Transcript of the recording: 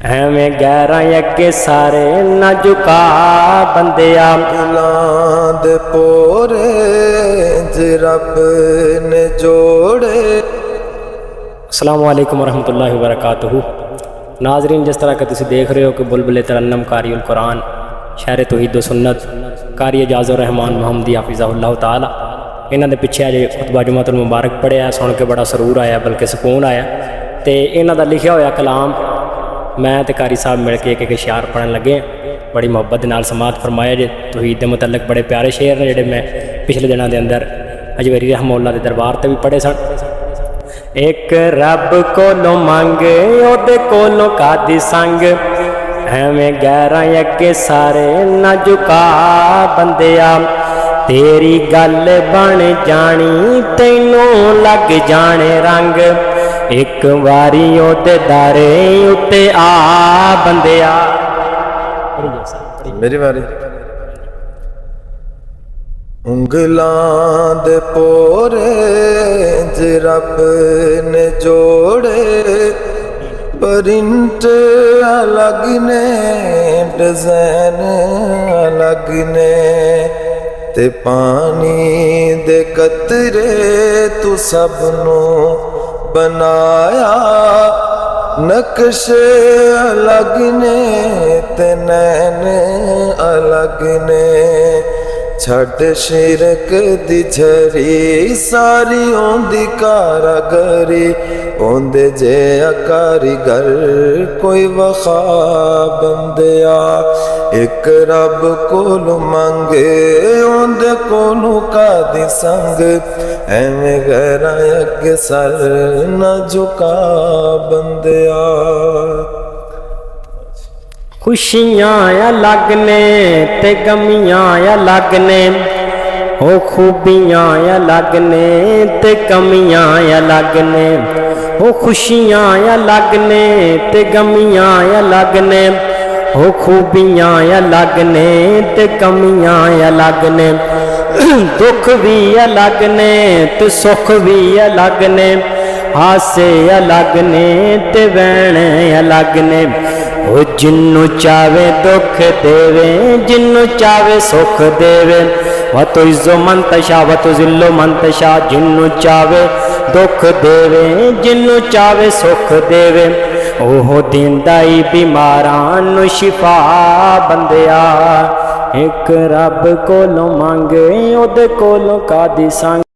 ਐਵੇਂ ਗੈਰਾਂ ਅੱਗੇ ਸਾਰੇ ਨਾ ਝੁਕਾ ਬੰਦਿਆ। ਦਿਲਾਂ ਦੇ ਪੋਰੇ ਜ ਰੱਬ ਨੇ ਜੋੜੇ। अस्सलामु अलैकुम वरहमतुल्लाहि वबरकातुहू। नाजरीन, जिस तरह का तुम देख रहे हो कि बुलबुल तरन्नम कारियुल कुरान शहर तौहीद सुन्नत कारी एजाज़ुर रहमान मुहम्मदी हाफिज़हुल्लाह ताला, इन्हां दे पिछे अजे खुतबा जुमातुल मुबारक पढ़िया, सुन के बड़ा सरूर आया, बल्कि सुकून आया। तो इन्हां दा लिखिया होया कलाम मैं ते कारी साहब मिल के एक इशार पढ़न लगे। बड़ी मुहब्बत के नाल समात फरमाया जे तौहीद दे मुतल्लक बड़े प्यारे शेर ने जिहड़े मैं पिछले दिनों के अंदर अजवेरी रहमतुल्लाह दे दरबार ते भी पढ़े सन। एक रब कोलों मंगे ओदे कोलों कादी संग, एवें गैरां अगे सारे ना झुका बंदिया। तेरी गल बन जानी तैनूं लग जाने रंग, एक वारी ओदे दारे उत्ते आ बंदिया। मेरी बारी। ਉਂਗਲਾਂ ਦੇ ਪੋਰੇ ਜ ਰੱਬ ਨੇ ਜੋੜੇ। ਪ੍ਰਿੰਟ ਅਲੱਗ ਨੇ, ਡਿਜ਼ਾਈਨ ਅਲੱਗ ਨੇ, ਤੇ ਪਾਣੀ ਦੇ ਕਤਰੇ ਤੂੰ ਸਭ ਨੂੰ ਬਣਾਇਆ। ਨਕਸ਼ੇ ਅਲੱਗ ਨੇ ਤੇ ਨੈਣ ਅਲੱਗ ਨੇ। ਛੱਡ ਸ਼ਿਰਕ ਦੀ ਝਰੀ ਸਾਰੀ ਆਉਂਦੀ ਕਾਰਾਗਰੀ, ਆਉਂਦੇ ਜੇ ਕਾਰੀਗਰ ਕੋਈ ਵਖਾ ਬੰਦਿਆ। ਇੱਕ ਰੱਬ ਕੋਲੋਂ ਮੰਗੇ ਆਉਂਦੇ ਕੋਲੋਂ ਕਾਦੀ ਸੰਗ, ਐਵੇਂ ਗੈਰਾਂ ਅੱਗੇ ਸਰ ਨਾ ਝੁਕਾ ਬੰਦਿਆ। खुशियाँ अलग ने ते गमियाँ अलग ने, हो खूबियाँ अलग ने ते कमियाँ अलग ने। हो खुशियाँ अलग ने ते गमियाँ अलग ने, हो खूबियाँ अलग ने ते कमियाँ अलग ने। दुख भी अलग ने ते सुख भी अलग ने, हासे अलग ने ते वैण अलग ने। ओ जिन्नू चावे दुख देवे, जिन्नू चावे सुख देवे। व तो इज़्ज़ो मन तशा व तो ज़िल्लो मन तशा, जिन्नू चावे दुख देवे, जिन्नू चावे सुख देवे। ओहो दिंदा ही बीमारां नू शिफा बंदिया। एक रब कोलों मंगे ओदे कोलों कादी संग।